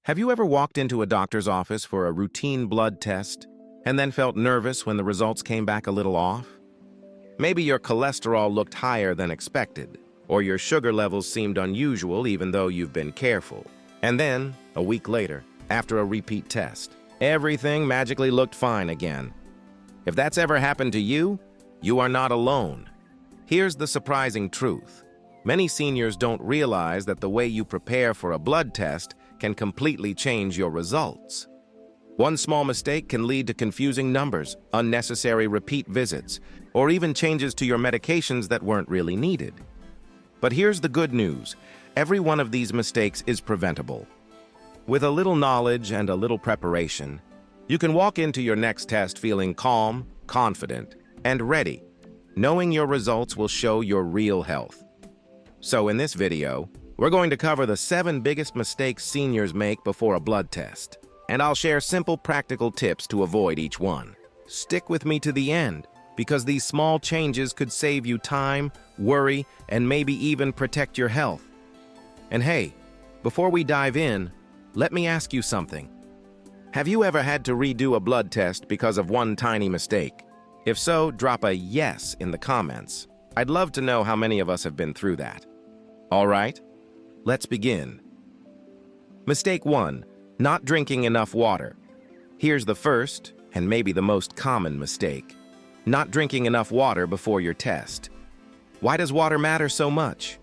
Have you ever walked into a doctor's office for a routine blood test and then felt nervous when the results came back a little off? Maybe your cholesterol looked higher than expected, or your sugar levels seemed unusual even though you've been careful. And then, a week later, after a repeat test, everything magically looked fine again. If that's ever happened to you, you are not alone. Here's the surprising truth. Many seniors don't realize that the way you prepare for a blood test can completely change your results. One small mistake can lead to confusing numbers, unnecessary repeat visits, or even changes to your medications that weren't really needed. But here's the good news. Every one of these mistakes is preventable. With a little knowledge and a little preparation, you can walk into your next test feeling calm, confident, and ready, knowing your results will show your real health. So in this video, we're going to cover the 7 biggest mistakes seniors make before a blood test, and I'll share simple practical tips to avoid each one. Stick with me to the end, because these small changes could save you time, worry, and maybe even protect your health. And hey, before we dive in, let me ask you something. Have you ever had to redo a blood test because of one tiny mistake? If so, drop a yes in the comments. I'd love to know how many of us have been through that. All right, let's begin. Mistake 1, not drinking enough water. Here's the first, and maybe the most common mistake. Not drinking enough water before your test. Why does water matter so much?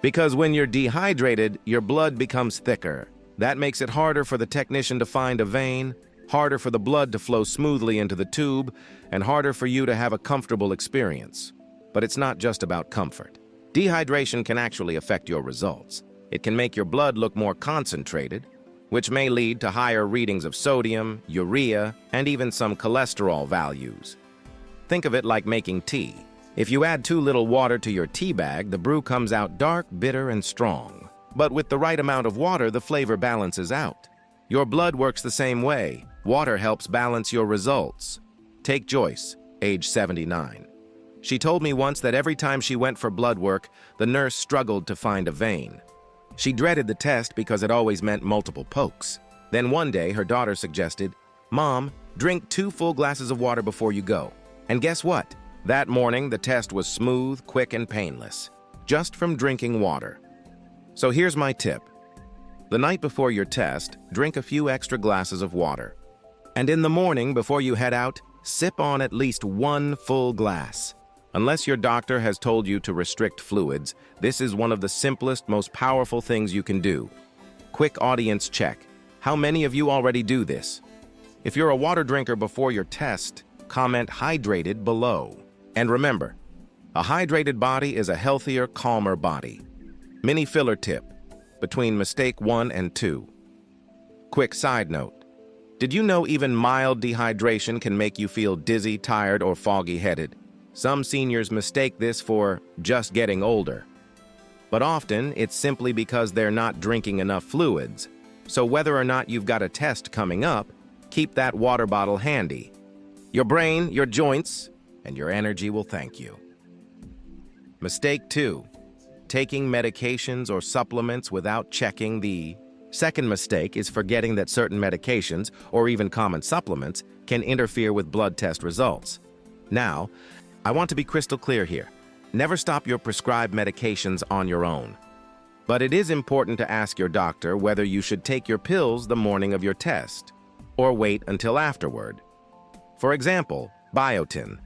Because when you're dehydrated, your blood becomes thicker. That makes it harder for the technician to find a vein, harder for the blood to flow smoothly into the tube, and harder for you to have a comfortable experience. But it's not just about comfort. Dehydration can actually affect your results. It can make your blood look more concentrated, which may lead to higher readings of sodium, urea, and even some cholesterol values. Think of it like making tea. If you add too little water to your tea bag, the brew comes out dark, bitter, and strong. But with the right amount of water, the flavor balances out. Your blood works the same way. Water helps balance your results. Take Joyce, age 79. She told me once that every time she went for blood work, the nurse struggled to find a vein. She dreaded the test because it always meant multiple pokes. Then one day, her daughter suggested, "Mom, drink 2 full glasses of water before you go." And guess what? That morning, the test was smooth, quick, and painless, just from drinking water. So here's my tip. The night before your test, drink a few extra glasses of water. And in the morning, before you head out, sip on at least 1 full glass. Unless your doctor has told you to restrict fluids, this is one of the simplest, most powerful things you can do. Quick audience check. How many of you already do this? If you're a water drinker before your test, comment hydrated below. And remember, a hydrated body is a healthier, calmer body. Mini filler tip, between mistake 1 and 2. Quick side note. Did you know even mild dehydration can make you feel dizzy, tired, or foggy-headed? Some seniors mistake this for just getting older. But often, it's simply because they're not drinking enough fluids. So whether or not you've got a test coming up, keep that water bottle handy. Your brain, your joints, and your energy will thank you. Mistake 2, taking medications or supplements without checking the... Second mistake is forgetting that certain medications, or even common supplements, can interfere with blood test results. Now, I want to be crystal clear here. Never stop your prescribed medications on your own. But it is important to ask your doctor whether you should take your pills the morning of your test, or wait until afterward. For example, biotin,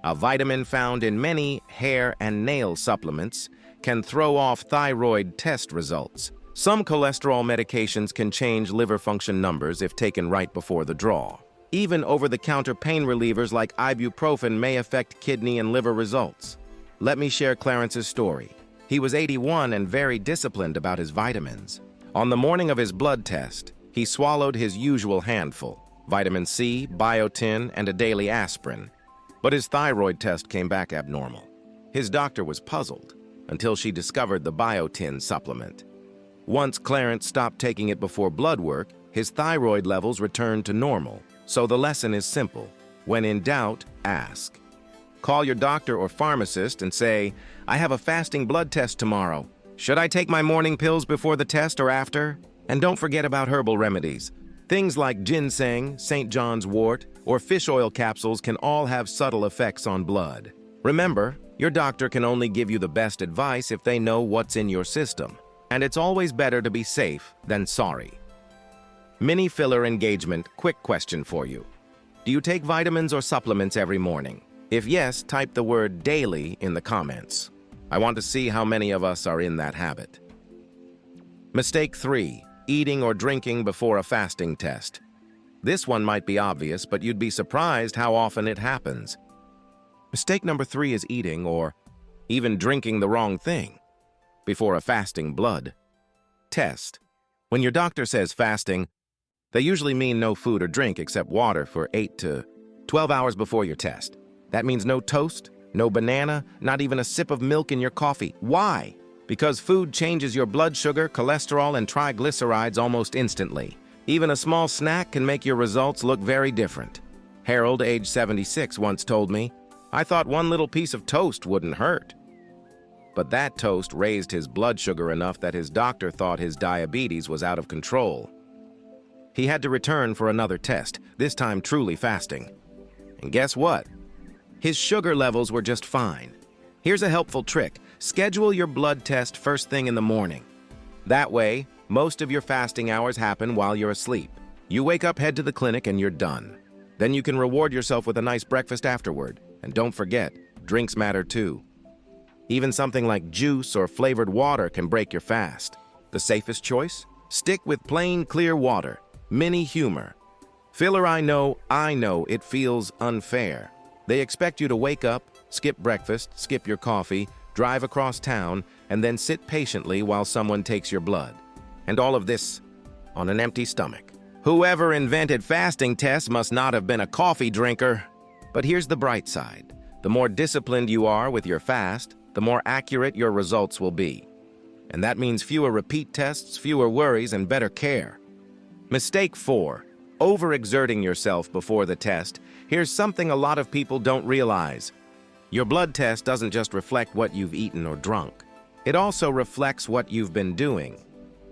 a vitamin found in many hair and nail supplements, can throw off thyroid test results. Some cholesterol medications can change liver function numbers if taken right before the draw. Even over-the-counter pain relievers like ibuprofen may affect kidney and liver results. Let me share Clarence's story. He was 81 and very disciplined about his vitamins. On the morning of his blood test, he swallowed his usual handful, vitamin C, biotin, and a daily aspirin. But his thyroid test came back abnormal. His doctor was puzzled until she discovered the biotin supplement. Once Clarence stopped taking it before blood work, his thyroid levels returned to normal. So the lesson is simple. When in doubt, ask. Call your doctor or pharmacist and say, "I have a fasting blood test tomorrow. Should I take my morning pills before the test or after?" And don't forget about herbal remedies. Things like ginseng, St. John's wort, or fish oil capsules can all have subtle effects on blood. Remember, your doctor can only give you the best advice if they know what's in your system. And it's always better to be safe than sorry. Mini filler engagement, quick question for you. Do you take vitamins or supplements every morning? If yes, type the word daily in the comments. I want to see how many of us are in that habit. Mistake 3, eating or drinking before a fasting test. This one might be obvious, but you'd be surprised how often it happens. Mistake number 3 is eating or even drinking the wrong thing before a fasting blood test. When your doctor says fasting, they usually mean no food or drink except water for 8 to 12 hours before your test. That means no toast, no banana, not even a sip of milk in your coffee. Why? Because food changes your blood sugar, cholesterol, and triglycerides almost instantly. Even a small snack can make your results look very different. Harold, age 76, once told me, "I thought one little piece of toast wouldn't hurt." But that toast raised his blood sugar enough that his doctor thought his diabetes was out of control. He had to return for another test, this time truly fasting. And guess what? His sugar levels were just fine. Here's a helpful trick. Schedule your blood test first thing in the morning. That way, most of your fasting hours happen while you're asleep. You wake up, head to the clinic, and you're done. Then you can reward yourself with a nice breakfast afterward. And don't forget, drinks matter too. Even something like juice or flavored water can break your fast. The safest choice? Stick with plain, clear water. Mini humor. Filler, I know it feels unfair. They expect you to wake up, skip breakfast, skip your coffee, drive across town, and then sit patiently while someone takes your blood. And all of this on an empty stomach. Whoever invented fasting tests must not have been a coffee drinker. But here's the bright side. The more disciplined you are with your fast, the more accurate your results will be. And that means fewer repeat tests, fewer worries, and better care. Mistake 4, overexerting yourself before the test. Here's something a lot of people don't realize. Your blood test doesn't just reflect what you've eaten or drunk. It also reflects what you've been doing.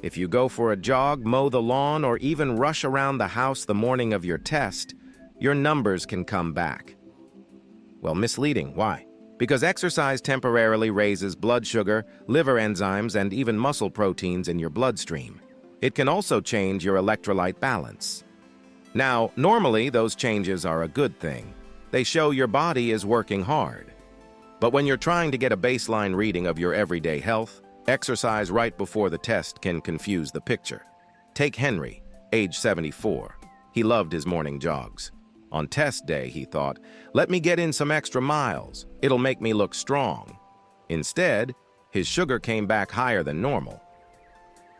If you go for a jog, mow the lawn, or even rush around the house the morning of your test, your numbers can come back. Well, misleading. Why? Because exercise temporarily raises blood sugar, liver enzymes, and even muscle proteins in your bloodstream. It can also change your electrolyte balance. Now, normally those changes are a good thing. They show your body is working hard. But when you're trying to get a baseline reading of your everyday health, exercise right before the test can confuse the picture. Take Henry, age 74. He loved his morning jogs. On test day, he thought, let me get in some extra miles. It'll make me look strong. Instead, his sugar came back higher than normal.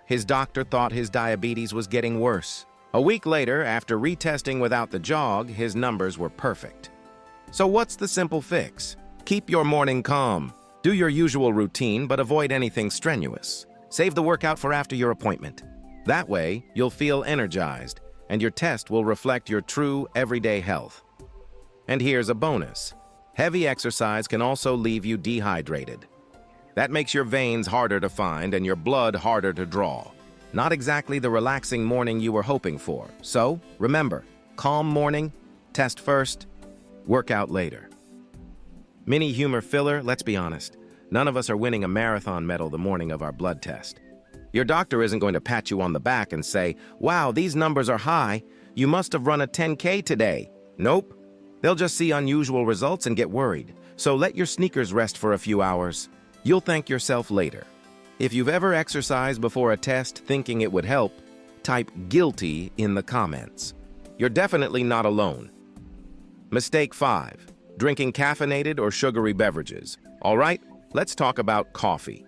His doctor thought his diabetes was getting worse. A week later, after retesting without the jog, his numbers were perfect. So what's the simple fix? Keep your morning calm. Do your usual routine, but avoid anything strenuous. Save the workout for after your appointment. That way, you'll feel energized, and your test will reflect your true everyday health. And here's a bonus. Heavy exercise can also leave you dehydrated. That makes your veins harder to find and your blood harder to draw. Not exactly the relaxing morning you were hoping for. So, remember, calm morning, test first, workout later. Mini humor filler, let's be honest. None of us are winning a marathon medal the morning of our blood test. Your doctor isn't going to pat you on the back and say, wow, these numbers are high. You must have run a 10K today. Nope. They'll just see unusual results and get worried. So let your sneakers rest for a few hours. You'll thank yourself later. If you've ever exercised before a test thinking it would help, type guilty in the comments. You're definitely not alone. Mistake 5, drinking caffeinated or sugary beverages. All right, let's talk about coffee.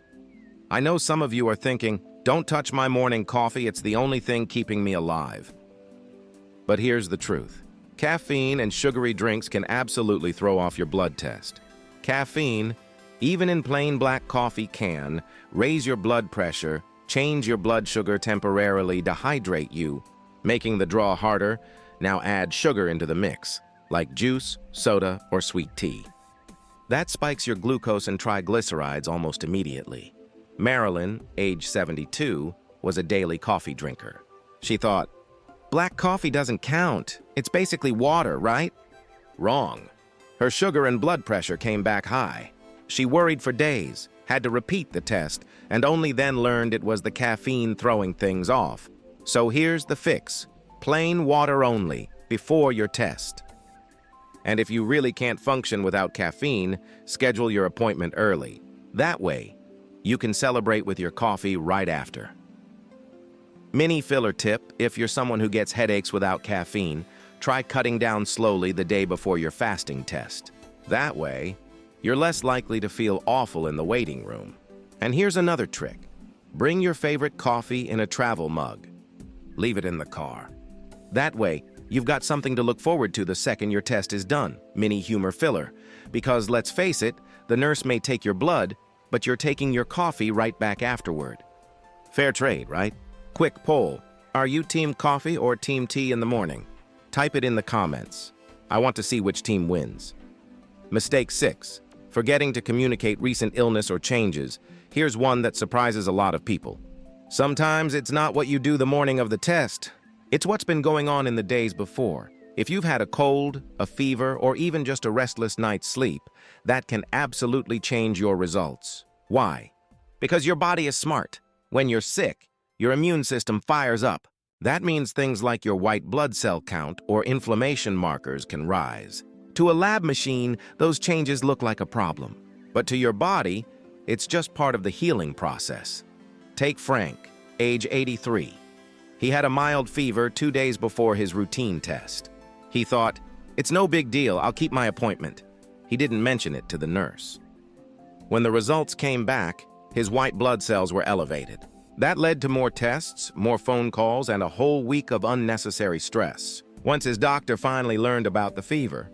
I know some of you are thinking, don't touch my morning coffee, it's the only thing keeping me alive. But here's the truth. Caffeine and sugary drinks can absolutely throw off your blood test. Caffeine, even in plain black coffee, can raise your blood pressure, change your blood sugar temporarily, dehydrate you, making the draw harder. Now add sugar into the mix, like juice, soda, or sweet tea. That spikes your glucose and triglycerides almost immediately. Marilyn, age 72, was a daily coffee drinker. She thought, "Black coffee doesn't count. It's basically water, right?" Wrong. Her sugar and blood pressure came back high. She worried for days, had to repeat the test, and only then learned it was the caffeine throwing things off. So here's the fix: plain water only before your test. And if you really can't function without caffeine, schedule your appointment early. That way, you can celebrate with your coffee right after. Mini filler tip: if you're someone who gets headaches without caffeine, try cutting down slowly the day before your fasting test. That way, you're less likely to feel awful in the waiting room. And here's another trick: bring your favorite coffee in a travel mug. Leave it in the car. That way, you've got something to look forward to the second your test is done. Mini humor filler. Because let's face it, the nurse may take your blood, but you're taking your coffee right back afterward. Fair trade, right? Quick poll: are you team coffee or team tea in the morning? Type it in the comments. I want to see which team wins. Mistake 6. Forgetting to communicate recent illness or changes. Here's one that surprises a lot of people. Sometimes it's not what you do the morning of the test. It's what's been going on in the days before. If you've had a cold, a fever, or even just a restless night's sleep, that can absolutely change your results. Why? Because your body is smart. When you're sick, your immune system fires up. That means things like your white blood cell count or inflammation markers can rise. To a lab machine, those changes look like a problem. But to your body, it's just part of the healing process. Take Frank, age 83. He had a mild fever 2 days before his routine test. He thought, "It's no big deal, I'll keep my appointment." He didn't mention it to the nurse. When the results came back, his white blood cells were elevated. That led to more tests, more phone calls, and a whole week of unnecessary stress. Once his doctor finally learned about the fever,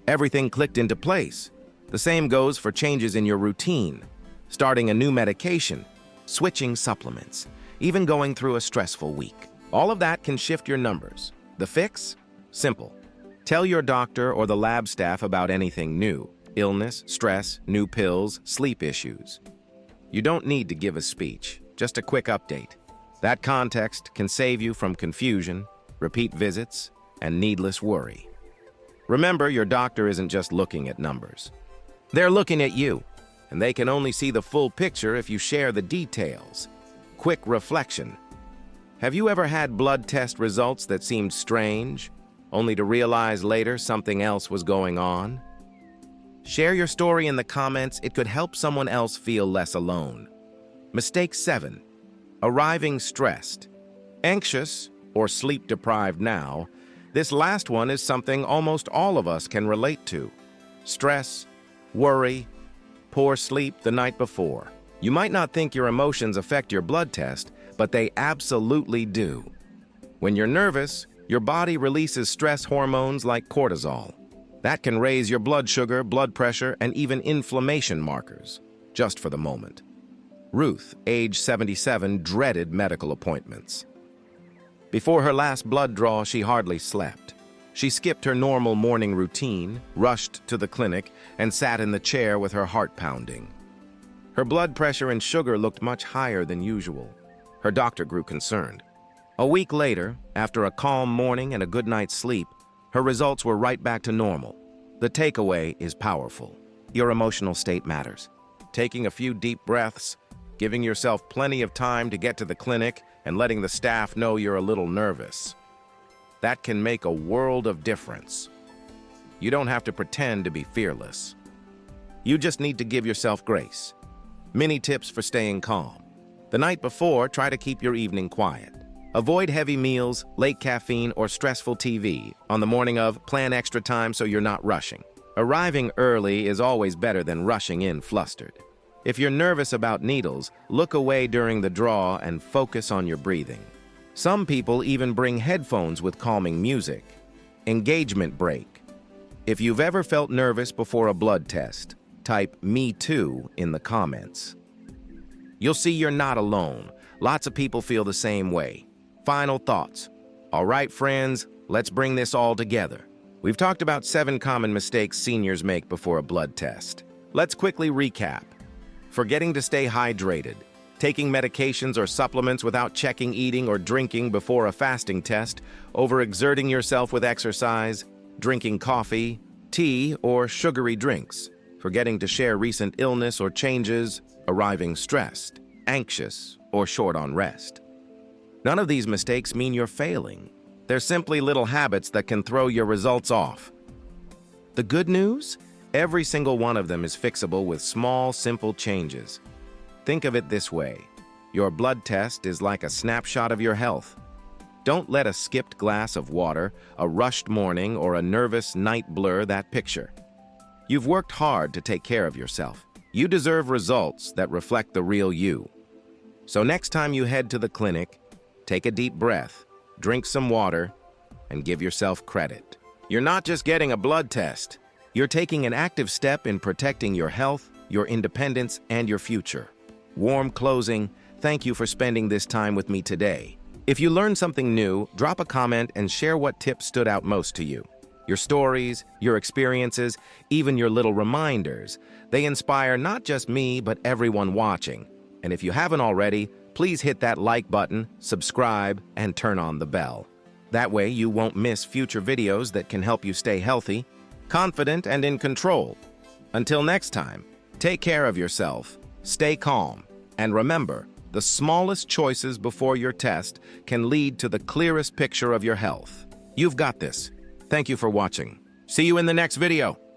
everything clicked into place. The same goes for changes in your routine, starting a new medication, switching supplements, even going through a stressful week. All of that can shift your numbers. The fix? Simple. Tell your doctor or the lab staff about anything new: illness, stress, new pills, sleep issues. You don't need to give a speech, just a quick update. That context can save you from confusion, repeat visits, and needless worry. Remember, your doctor isn't just looking at numbers. They're looking at you, and they can only see the full picture if you share the details. Quick reflection: have you ever had blood test results that seemed strange, only to realize later something else was going on? Share your story in the comments. It could help someone else feel less alone. Mistake 7. Arriving stressed. Anxious or sleep-deprived now, this last one is something almost all of us can relate to. Stress, worry, poor sleep the night before. You might not think your emotions affect your blood test, but they absolutely do. When you're nervous, your body releases stress hormones like cortisol. That can raise your blood sugar, blood pressure, and even inflammation markers, just for the moment. Ruth, age 77, dreaded medical appointments. Before her last blood draw, she hardly slept. She skipped her normal morning routine, rushed to the clinic, and sat in the chair with her heart pounding. Her blood pressure and sugar looked much higher than usual. Her doctor grew concerned. A week later, after a calm morning and a good night's sleep, her results were right back to normal. The takeaway is powerful. Your emotional state matters. Taking a few deep breaths, giving yourself plenty of time to get to the clinic, and letting the staff know you're a little nervous. That can make a world of difference. You don't have to pretend to be fearless. You just need to give yourself grace. Mini tips for staying calm. The night before, try to keep your evening quiet. Avoid heavy meals, late caffeine, or stressful TV. On the morning of, plan extra time so you're not rushing. Arriving early is always better than rushing in flustered. If you're nervous about needles, look away during the draw and focus on your breathing. Some people even bring headphones with calming music. Engagement break. If you've ever felt nervous before a blood test, type "me too" in the comments. You'll see you're not alone. Lots of people feel the same way. Final thoughts. All right, friends, let's bring this all together. We've talked about 7 common mistakes seniors make before a blood test. Let's quickly recap. Forgetting to stay hydrated. taking medications or supplements without checking eating or drinking before a fasting test, overexerting yourself with exercise, drinking coffee, tea, or sugary drinks, forgetting to share recent illness or changes, arriving stressed, anxious, or short on rest. None of these mistakes mean you're failing. They're simply little habits that can throw your results off. The good news? Every single one of them is fixable with small, simple changes. Think of it this way. Your blood test is like a snapshot of your health. Don't let a skipped glass of water, a rushed morning, or a nervous night blur that picture. You've worked hard to take care of yourself. You deserve results that reflect the real you. So next time you head to the clinic, take a deep breath, drink some water, and give yourself credit. You're not just getting a blood test. You're taking an active step in protecting your health, your independence, and your future. Warm closing, thank you for spending this time with me today. If you learned something new, drop a comment and share what tip stood out most to you. Your stories, your experiences, even your little reminders, they inspire not just me, but everyone watching. And if you haven't already, please hit that like button, subscribe, and turn on the bell. That way you won't miss future videos that can help you stay healthy, confident, and in control. Until next time, take care of yourself, stay calm, and remember, the smallest choices before your test can lead to the clearest picture of your health. You've got this. Thank you for watching. See you in the next video.